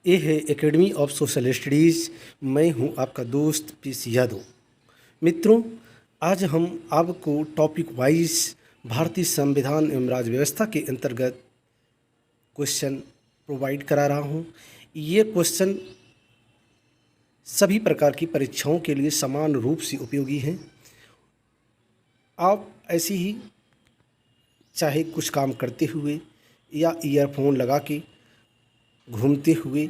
ये है academy of social studies. मैं हूं आपका दोस्त पीसी यादव। मित्रों, आज हम आपको टॉपिक वाइज भारतीय संविधान एवं राज्य व्यवस्था के अंतर्गत क्वेश्चन प्रोवाइड करा रहा हूं। ये क्वेश्चन सभी प्रकार की परीक्षाओं के लिए समान रूप से उपयोगी हैं। आप ऐसे ही चाहे कुछ काम करते हुए या ईयरफोन लगा के घूमते हुए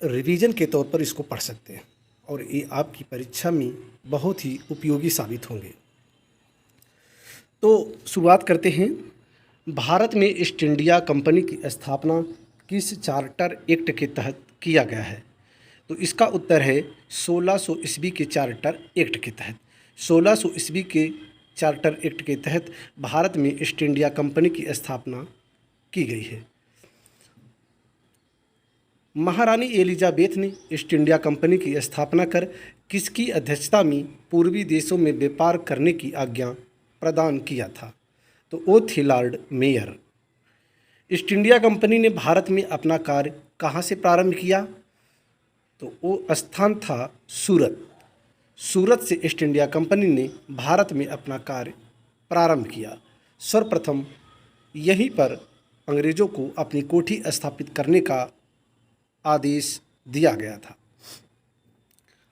रिवीजन के तौर पर इसको पढ़ सकते हैं और ये आपकी परीक्षा में बहुत ही उपयोगी साबित होंगे। तो शुरुआत करते हैं। भारत में ईस्ट इंडिया कंपनी की स्थापना किस चार्टर एक्ट के तहत किया गया है? तो इसका उत्तर है 1600 ईस्वी के चार्टर एक्ट के तहत। 1600 ईस्वी के चार्टर एक्ट के तहत भारत में ईस्ट इंडिया कंपनी की स्थापना की गई है। महारानी एलिजाबेथ ने ईस्ट इंडिया कंपनी की स्थापना कर किसकी अध्यक्षता में पूर्वी देशों में व्यापार करने की आज्ञा प्रदान किया था? तो वो थे Lord mayor. East India company ने भारत में अपना कार्य कहाँ से प्रारंभ किया? तो वो स्थान था सूरत। सूरत से ईस्ट इंडिया कंपनी ने भारत में अपना कार्य प्रारंभ किया। सर्वप्रथम यहीं पर अंग्रेज़ों को अपनी कोठी स्थापित करने का आदेश दिया गया था।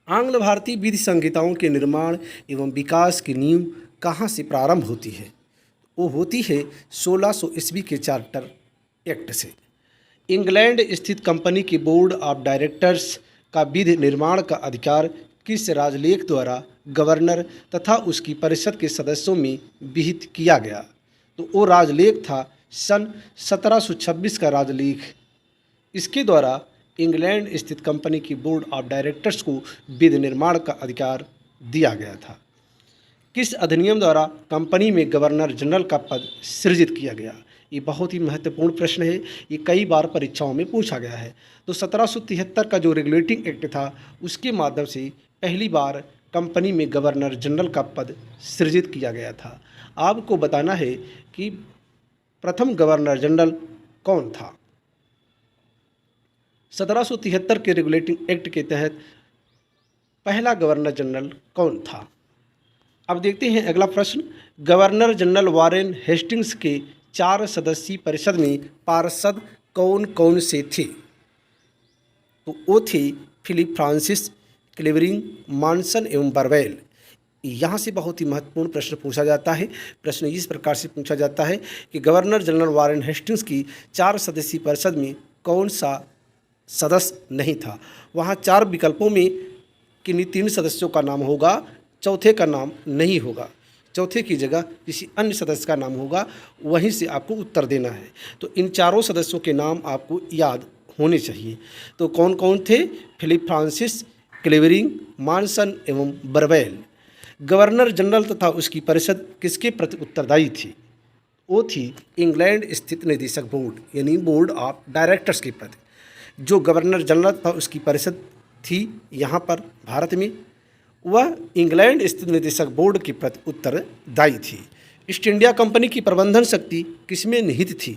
आंग्ल भारतीय विधि संहिताओं के निर्माण एवं विकास की नींव कहाँ से प्रारंभ होती है? वो होती है 1600 ईस्वी के चार्टर एक्ट से। इंग्लैंड स्थित कंपनी के बोर्ड ऑफ डायरेक्टर्स का विधि निर्माण का अधिकार किस राजलेख द्वारा गवर्नर तथा उसकी परिषद के सदस्यों में विहित किया गया? तो वो राजलेख था सन 1726 का राजलेख। इसके द्वारा इंग्लैंड स्थित कंपनी की बोर्ड ऑफ डायरेक्टर्स को विधि निर्माण का अधिकार दिया गया था। किस अधिनियम द्वारा कंपनी में गवर्नर जनरल का पद सृजित किया गया? ये बहुत ही महत्वपूर्ण प्रश्न है। ये कई बार परीक्षाओं में पूछा गया है। तो 1773 का जो रेगुलेटिंग एक्ट था उसके माध्यम से पहली बार कंपनी में गवर्नर जनरल का पद सृजित किया गया था। आपको बताना है कि प्रथम गवर्नर जनरल कौन था। 1773 के रेगुलेटिंग एक्ट के तहत पहला गवर्नर जनरल कौन था? अब देखते हैं अगला प्रश्न। गवर्नर जनरल वारेन हेस्टिंग्स के 4 सदस्यीय परिषद में पार्षद कौन कौन से थे? तो वो थे फिलिप फ्रांसिस, क्लेवरिंग, मॉनसन एवं बरवेल। यहाँ से बहुत ही महत्वपूर्ण प्रश्न पूछा जाता है। प्रश्न इस प्रकार से पूछा जाता है कि गवर्नर जनरल वारेन हेस्टिंग्स की 4 सदस्यीय परिषद में कौन सा सदस्य नहीं था? वहाँ 4 विकल्पों में किन्हीं 3 सदस्यों का नाम होगा, चौथे का नाम नहीं होगा। चौथे की जगह किसी अन्य सदस्य का नाम होगा, वहीं से आपको उत्तर देना है। तो इन चारों सदस्यों के नाम आपको याद होने चाहिए। तो कौन कौन थे? फिलिप फ्रांसिस, क्लेवरिंग, मॉनसन एवं बरवेल। गवर्नर जनरल तथा उसकी परिषद किसके प्रति उत्तरदायी थी? वो थी इंग्लैंड स्थित निदेशक बोर्ड यानी बोर्ड ऑफ डायरेक्टर्स के प्रति। जो गवर्नर जनरल था उसकी परिषद थी यहाँ पर भारत में, वह इंग्लैंड स्थित निदेशक बोर्ड के प्रति उत्तरदायी थी। ईस्ट इंडिया कंपनी की प्रबंधन शक्ति किसमें निहित थी?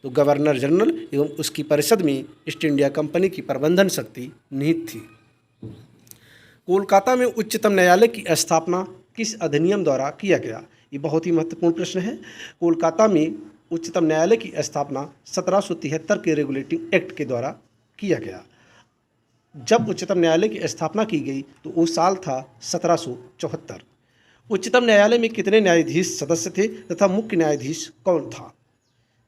तो गवर्नर जनरल एवं उसकी परिषद में ईस्ट इंडिया कंपनी की प्रबंधन शक्ति निहित थी। कोलकाता में उच्चतम न्यायालय की स्थापना किस अधिनियम द्वारा किया गया? ये बहुत ही महत्वपूर्ण प्रश्न है। कोलकाता में उच्चतम न्यायालय की स्थापना 1773 के रेगुलेटिंग एक्ट के द्वारा किया गया। जब उच्चतम न्यायालय की स्थापना की गई तो वो साल था 1774। उच्चतम न्यायालय में कितने न्यायाधीश सदस्य थे तथा मुख्य न्यायाधीश कौन था?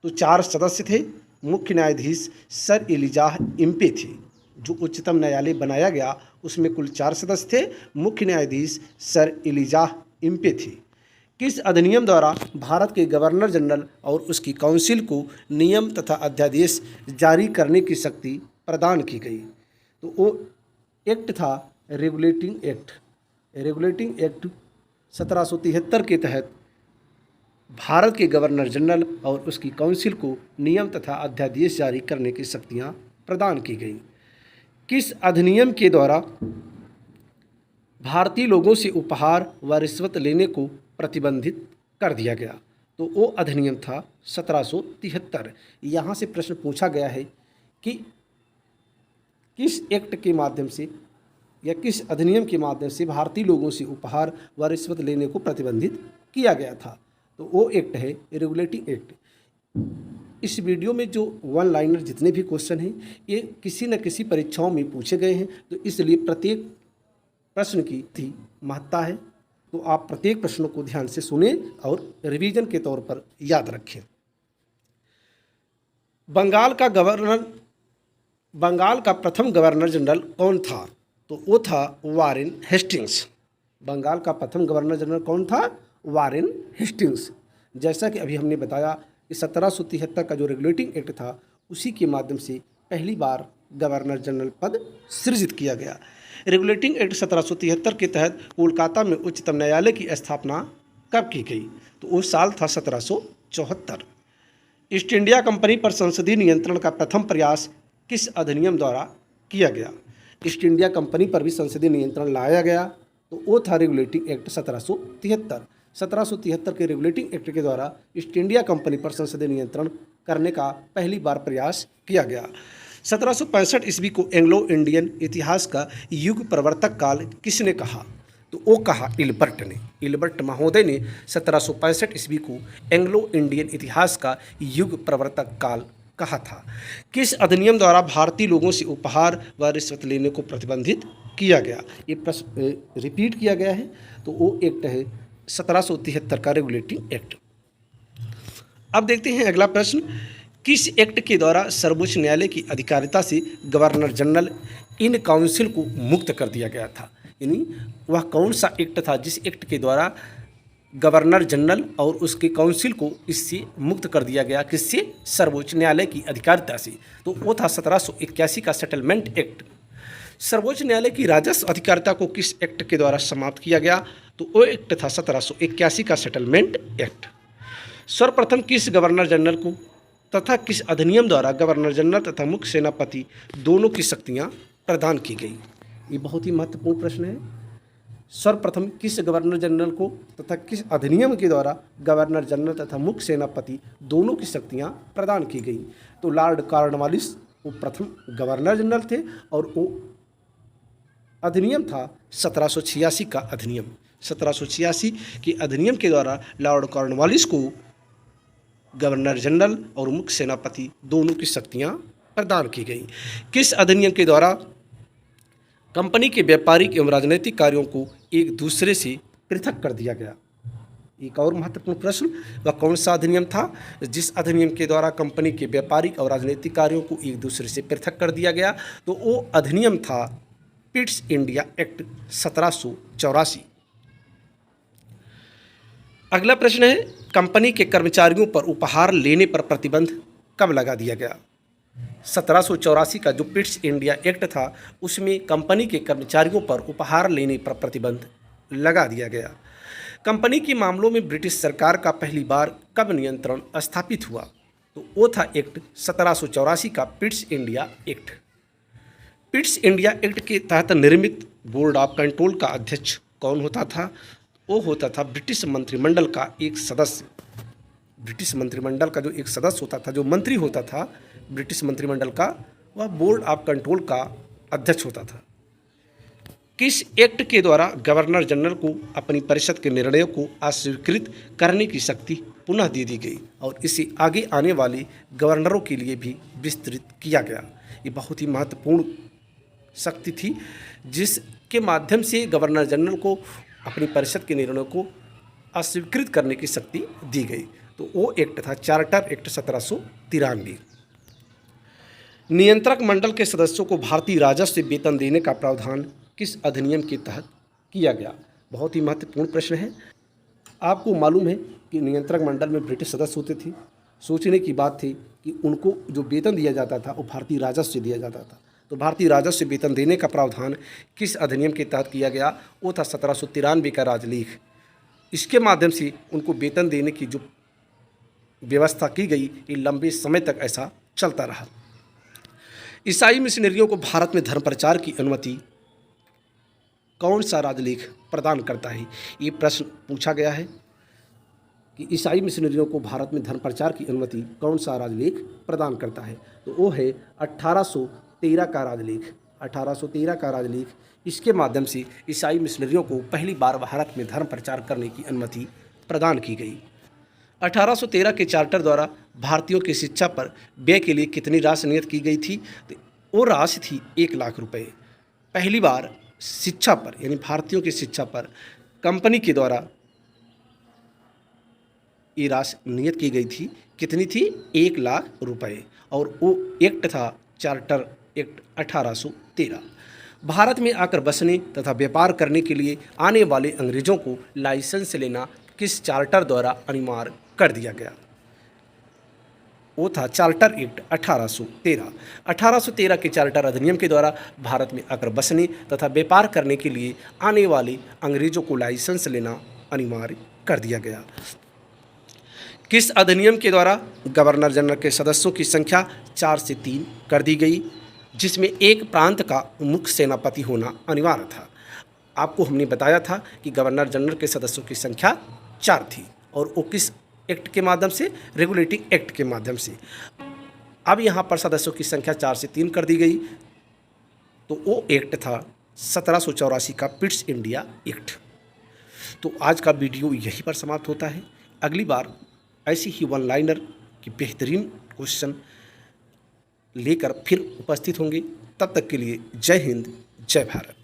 तो 4 सदस्य थे। मुख्य न्यायाधीश सर एलिजाह इम्पे थे। जो उच्चतम न्यायालय बनाया गया उसमें कुल 4 सदस्य थे। मुख्य न्यायाधीश सर एलिजाह इम्पे थे। किस अधिनियम द्वारा भारत के गवर्नर जनरल और उसकी काउंसिल को नियम तथा अध्यादेश जारी करने की शक्ति प्रदान की गई? तो वो एक्ट था रेगुलेटिंग एक्ट। रेगुलेटिंग एक्ट 1773 के तहत भारत के गवर्नर जनरल और उसकी काउंसिल को नियम तथा अध्यादेश जारी करने की शक्तियाँ प्रदान की गई। किस अधिनियम के द्वारा भारतीय लोगों से उपहार व रिश्वत लेने को प्रतिबंधित कर दिया गया? तो वो अधिनियम था 1773। यहाँ से प्रश्न पूछा गया है कि किस एक्ट के माध्यम से या किस अधिनियम के माध्यम से भारतीय लोगों से उपहार व रिश्वत लेने को प्रतिबंधित किया गया था। तो वो एक्ट है रेगुलेटिंग एक्ट। इस वीडियो में जो वन लाइनर जितने भी क्वेश्चन हैं ये किसी न किसी परीक्षाओं में पूछे गए हैं, तो इसलिए प्रत्येक प्रश्न की थी महत्ता है। तो आप प्रत्येक प्रश्नों को ध्यान से सुने और रिवीजन के तौर पर याद रखें। बंगाल का प्रथम गवर्नर जनरल कौन था? तो वो था वारेन हेस्टिंग्स। बंगाल का प्रथम गवर्नर जनरल कौन था? Warren Hastings. जैसा कि अभी हमने बताया कि 1773 का जो रेगुलेटिंग एक्ट था उसी के माध्यम से पहली बार गवर्नर जनरल पद सृजित किया गया। रेगुलेटिंग एक्ट 1773 के तहत कोलकाता में उच्चतम न्यायालय की स्थापना कब की गई? तो वो साल था 1774। ईस्ट इंडिया कंपनी पर संसदीय नियंत्रण का प्रथम प्रयास किस अधिनियम द्वारा किया गया? ईस्ट इंडिया कंपनी पर भी संसदीय नियंत्रण लाया गया, तो वो था रेगुलेटिंग एक्ट 1773। 1773 के रेगुलेटिंग एक्ट के द्वारा ईस्ट इंडिया कंपनी पर संसदीय नियंत्रण करने का पहली बार प्रयास किया गया। 1765 ईस्वी को एंग्लो इंडियन इतिहास का युग प्रवर्तक काल किसने कहा? तो वो कहा इल्बर्ट ने। इल्बर्ट महोदय ने 1765 ईस्वी को एंग्लो इंडियन इतिहास का युग प्रवर्तक काल कहा था। किस अधिनियम द्वारा भारतीय लोगों से उपहार व रिश्वत लेने को प्रतिबंधित किया गया? ये प्रश्न रिपीट किया गया है, तो वो एक्ट है 1773 का रेगुलेटिंग एक्ट। अब देखते हैं अगला प्रश्न। किस एक्ट के द्वारा सर्वोच्च न्यायालय की अधिकारिता से गवर्नर जनरल इन काउंसिल को मुक्त कर दिया गया था? यानी वह कौन सा एक्ट था जिस एक्ट के द्वारा गवर्नर जनरल और उसके काउंसिल को इससे मुक्त कर दिया गया? किससे? सर्वोच्च न्यायालय की अधिकारिता से। तो वो था 1781 का सेटलमेंट एक्ट। सर्वोच्च न्यायालय की राजस्व अधिकारिता को किस एक्ट के द्वारा समाप्त किया गया? तो वो एक्ट था 1781 का सेटलमेंट एक्ट। सर्वप्रथम किस गवर्नर जनरल को तथा किस अधिनियम द्वारा गवर्नर जनरल तथा मुख्य सेनापति दोनों की शक्तियां प्रदान की गई? ये बहुत ही महत्वपूर्ण प्रश्न है। सर्वप्रथम किस गवर्नर जनरल को तथा किस अधिनियम के द्वारा गवर्नर जनरल तथा मुख्य सेनापति दोनों की शक्तियां प्रदान की गई? तो लॉर्ड कॉर्नवालिस वो प्रथम गवर्नर जनरल थे और वो अधिनियम था 1786 का अधिनियम। 1786 के अधिनियम के द्वारा लॉर्ड कॉर्नवालिस को गवर्नर जनरल और मुख्य सेनापति दोनों की शक्तियां प्रदान की गई। किस अधिनियम के द्वारा कंपनी के व्यापारिक एवं राजनीतिक कार्यों को एक दूसरे से पृथक कर दिया गया? एक और महत्वपूर्ण प्रश्न, वह कौन सा अधिनियम था जिस अधिनियम के द्वारा कंपनी के व्यापारिक और राजनीतिक कार्यों को एक दूसरे से पृथक कर दिया गया? तो वो अधिनियम था पिट्स इंडिया एक्ट 1784। अगला प्रश्न है, कंपनी के कर्मचारियों पर उपहार लेने पर प्रतिबंध कब लगा दिया गया? 1784 का जो पिट्स इंडिया एक्ट था उसमें कंपनी के कर्मचारियों पर उपहार लेने पर प्रतिबंध लगा दिया गया। कंपनी के मामलों में ब्रिटिश सरकार का पहली बार कब नियंत्रण स्थापित हुआ? तो वो था एक्ट 1784 का Pitt's India act. Pitt's India act के तहत निर्मित बोर्ड ऑफ कंट्रोल का अध्यक्ष कौन होता था? वो होता था ब्रिटिश मंत्रिमंडल का एक सदस्य। ब्रिटिश मंत्रिमंडल का जो एक सदस्य होता था, जो मंत्री होता था ब्रिटिश मंत्रिमंडल का, वह बोर्ड ऑफ कंट्रोल का अध्यक्ष होता था। किस एक्ट के द्वारा गवर्नर जनरल को अपनी परिषद के निर्णयों को अस्वीकृत करने की शक्ति पुनः दे दी गई और इसे आगे आने वाले गवर्नरों के लिए भी विस्तृत किया गया? ये बहुत ही महत्वपूर्ण शक्ति थी जिसके माध्यम से गवर्नर जनरल को अपनी परिषद के निर्णयों को अस्वीकृत करने की शक्ति दी गई। तो वो एक्ट था चार्टर एक्ट 1793। नियंत्रक मंडल के सदस्यों को भारतीय राजस्व से वेतन देने का प्रावधान किस अधिनियम के तहत किया गया? बहुत ही महत्वपूर्ण प्रश्न है। आपको मालूम है कि नियंत्रक मंडल में ब्रिटिश सदस्य होते थे। सोचने की बात थी कि उनको जो वेतन दिया जाता था वो भारतीय राजस्व से दिया जाता था। तो भारतीय राजस्व से वेतन देने का प्रावधान किस अधिनियम के तहत किया गया? वो था 1793 का राजलेख। इसके माध्यम से उनको वेतन देने की जो व्यवस्था की गई, ये लंबे समय तक ऐसा चलता रहा। ईसाई मिशनरियों को भारत में धर्म प्रचार की अनुमति कौन सा राजलेख प्रदान करता है? ये प्रश्न पूछा गया है कि ईसाई मिशनरियों को भारत में धर्म प्रचार की अनुमति कौन सा राजलेख प्रदान करता है? तो वो है 1813 का राजलेख। 1813 का राजलेख, इसके माध्यम से ईसाई मिशनरियों को पहली बार भारत में धर्म प्रचार करने की अनुमति प्रदान की गई। 1813 के चार्टर द्वारा भारतीयों की शिक्षा पर व्यय के लिए कितनी राशि नियत की गई थी? तो वो राशि थी 1 लाख रुपए। पहली बार शिक्षा पर, यानी भारतीयों की शिक्षा पर कंपनी के द्वारा ये राशि नियत की गई थी। कितनी थी? 1 लाख रुपए। और वो एक्ट था चार्टर एक्ट 1813। भारत में आकर बसने तथा व्यापार करने के लिए आने वाले अंग्रेजों को लाइसेंस लेना किस चार्टर द्वारा अनिवार्य कर दिया गया? वो था चार्टर एक्ट 1813। 1813 के चार्टर अधिनियम के द्वारा भारत में आकर बसने तथा व्यापार करने के लिए आने वाले अंग्रेजों को लाइसेंस लेना अनिवार्य कर दिया गया। किस अधिनियम के द्वारा गवर्नर जनरल के सदस्यों की संख्या 4 से 3 कर दी गई, जिसमें एक प्रांत का मुख्य सेनापति होना अनिवार्य था? आपको हमने बताया था कि गवर्नर जनरल के सदस्यों की संख्या 4 थी, और वो किस एक्ट के माध्यम से? रेगुलेटिंग एक्ट के माध्यम से। अब यहाँ पर सदस्यों की संख्या 4 से 3 कर दी गई, तो वो एक्ट था 1784 का पिट्स इंडिया एक्ट। तो आज का वीडियो यहीं पर समाप्त होता है। अगली बार ऐसी ही वन लाइनर की बेहतरीन क्वेश्चन लेकर फिर उपस्थित होंगे। तब तक के लिए जय हिंद, जय भारत।